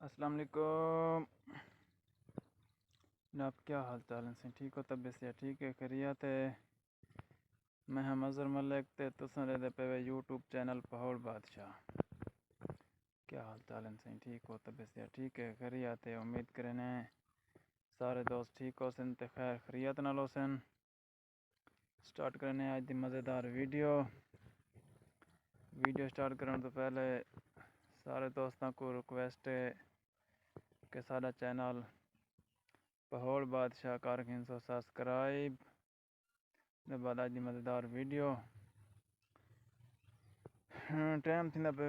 अस्सलाम वालेकुम जनाब, क्या हाल चाल है? ठीक हो? तबीयत से ठीक है? खैरियत है? मैं हम अज़हर मलिक ते तुसां रहंदे पे यूट्यूब चैनल पहाड़ बादशाह। क्या हाल चाल है? ठीक हो? तबीयत से ठीक है? खैरियत है? उम्मीद करें सारे दोस्त ठीक हो सन ते खैर खैरियत नाल हो सन। स्टार्ट करने आज दी मज़ेदार वीडियो स्टार्ट करने तो पहले सारे दोस्तों को रिक्वेस्ट है कि सारा चैनल पहाड़ बादशाह कर 100 सब्सक्राइब। उसके बाद आज दी मज़ेदार वीडियो टाइम थी पे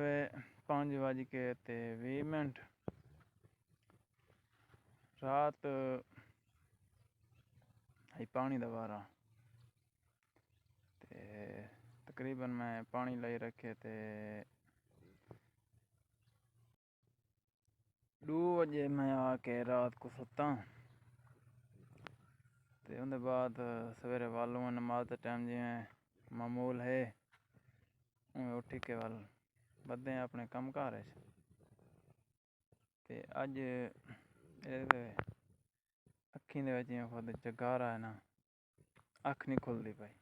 5:20 रात आई पानी दा वारा ते तकरीबन मैं पानी लाई रखे ते 2 बजे मैं आके रात को सुता ते उनके बाद सवेरे वालों नमाज का टाइम जिमें मामूल है उठी के वाल बदे अपने कम कार ते अज अखी दे जिमें खुद जगारा है ना, अख नहीं खुलती पाई।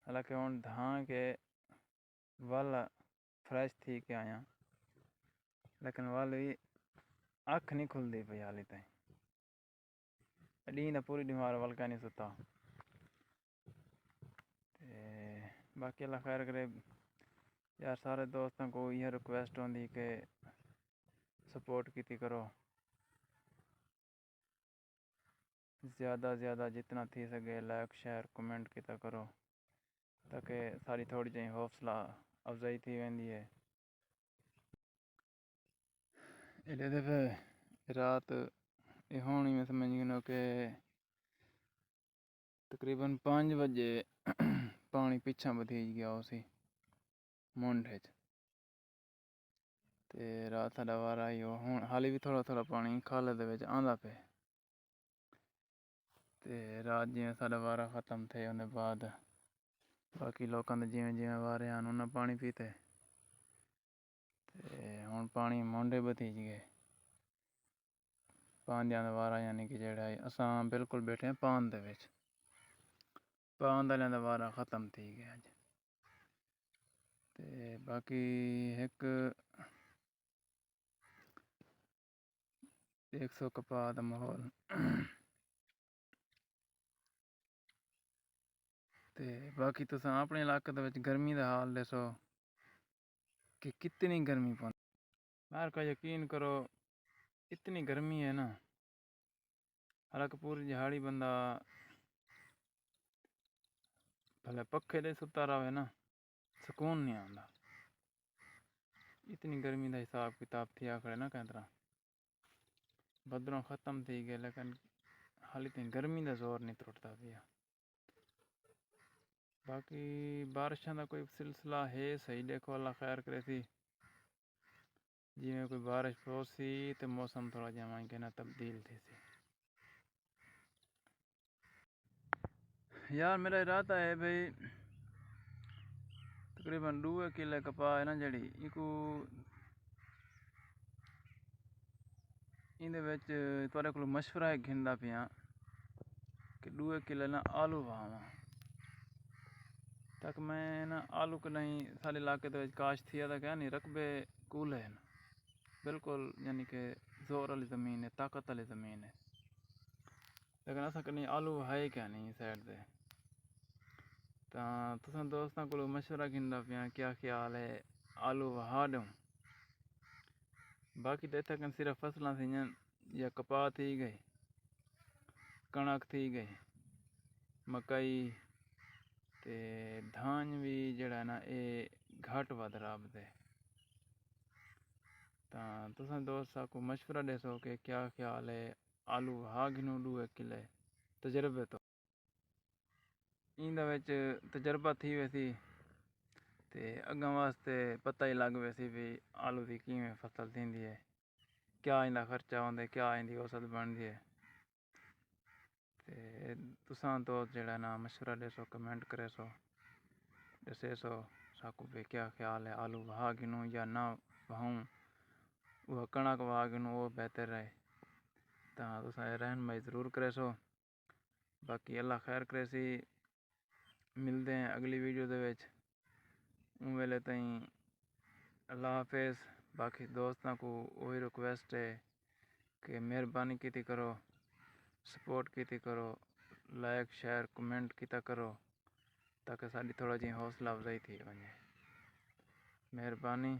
हालांकि हूँ धां के वल फ्रैश थी के आया, लेकिन वल भी अख नहीं खुलती पई हाली ताईं। डी पूरी बीमार वल का नहीं सुता ते बाकी अल्लाह खैर करे। यार सारे दोस्तों को यह रिक्वेस्ट होंदी कि सपोर्ट की करो, ज़्यादा जितना थी सके लाइक शेयर कमेंट किया करो ताकि सारी थोड़ी जी हौसला अफजाई थी वेंदी है। एडे दफ़े रात ये होनी में समझ गिनो कि तकरीबन 5 बजे पानी पिछा बधीज गया उसी मुंड ते रात साढ़ा वारा ही हूँ हाली भी थोड़ा पानी खाले दे विच आंदा पे ते रात जिमें साढ़ा वारा ख़त्म थे उन्हें बाद बाकी लोगों के जिमें वारे हैं उन्हें पानी पीते ते हुण पानी मुंडे बधीज गए। पांदियां दा वारा यानी कि जेड़ा असां बिल्कुल बैठे हैं पान दे विच, पान दा वारा ख़त्म थी गया अज। ते बाकी एक 100 कपा दा माहौल ते बाकी तुसां अपने इलाके दे विच गर्मी दा हाल दसो कि कितनी गर्मी पौंदी। यार का यकीन करो इतनी गर्मी है ना, हालांकि पूरी दिहाड़ी बंदा भले पखे दे सुता रहे ना, सुकून नहीं आता। इतनी गर्मी का हिसाब किताब थी आखड़े ना कह तरह बदरों ख़त्म थी गए, लेकिन हाली तक गर्मी का जोर नहीं टुटता पिया। बाकी बारिशों का कोई सिलसिला है सही, देखो अल्लाह खैर करे थी। जिमें कोई बारिश पौसी तो मौसम थोड़ा जमा कहना तब्दील थे सी। यार मेरा इरादा है भाई तकरीबन 2 किले कपा है ना जड़ी इको इंदे विच तुहाडे कोल मशवरा है घिंदा पिया कि 2 किले ना आलू वावां तक मैं ना आलू के नहीं सारे इलाके दे विच काश थी था क्या नहीं रकबे कूल है ना, बिल्कुल यानी कि जोर वाली ज़मीन है, ताकत वाली ज़मीन है, लेकिन असा कहीं आलू है क्या नहीं साइड से। तो तुसां दोस्तों को मशवरा घिंदा पिया क्या ख्याल है आलू वहा दूँ। बाकी तो इतना सिर्फ फसलां थी या कपाह थी गई, कणक थी गई, मकई ते धान भी जड़ा ना ये घट वध रबदे। तो तुसां दोस्त को मशवरा दसो कि क्या ख्याल है आलू वहा गिनूं 2 किले तजर्बे तो इंदा विच तजर्बा थी वैसी ते अगों वास्ते पता ही लग वैसी भी आलू की किवें फसल थींदी है, क्या इंदा खर्चा होंदा है, क्या इंदी औसत बनदी है। ते तुसां दोस्त जड़ा ना मशवरा दसो, कमेंट करे सो दसे सो साकू भी क्या ख्याल है आलू वहा गिनूं या ना वहूं। उहा कणक वाह वो बेहतर रहे। तां तुसां रहनुमाई ज़रूर करेसो। बाकी अल्लाह खैर करेसी। मिलते हैं अगली वीडियो दे विच। उन वेले ताईं अल्लाह हाफिज़। बाकी दोस्तों को वही रिक्वेस्ट है कि मेहरबानी की करो, सपोर्ट की करो, लाइक शेयर कमेंट किता करो ताकि साड़ी थोड़ा जी हौसला अफजाई थी वने। मेहरबानी।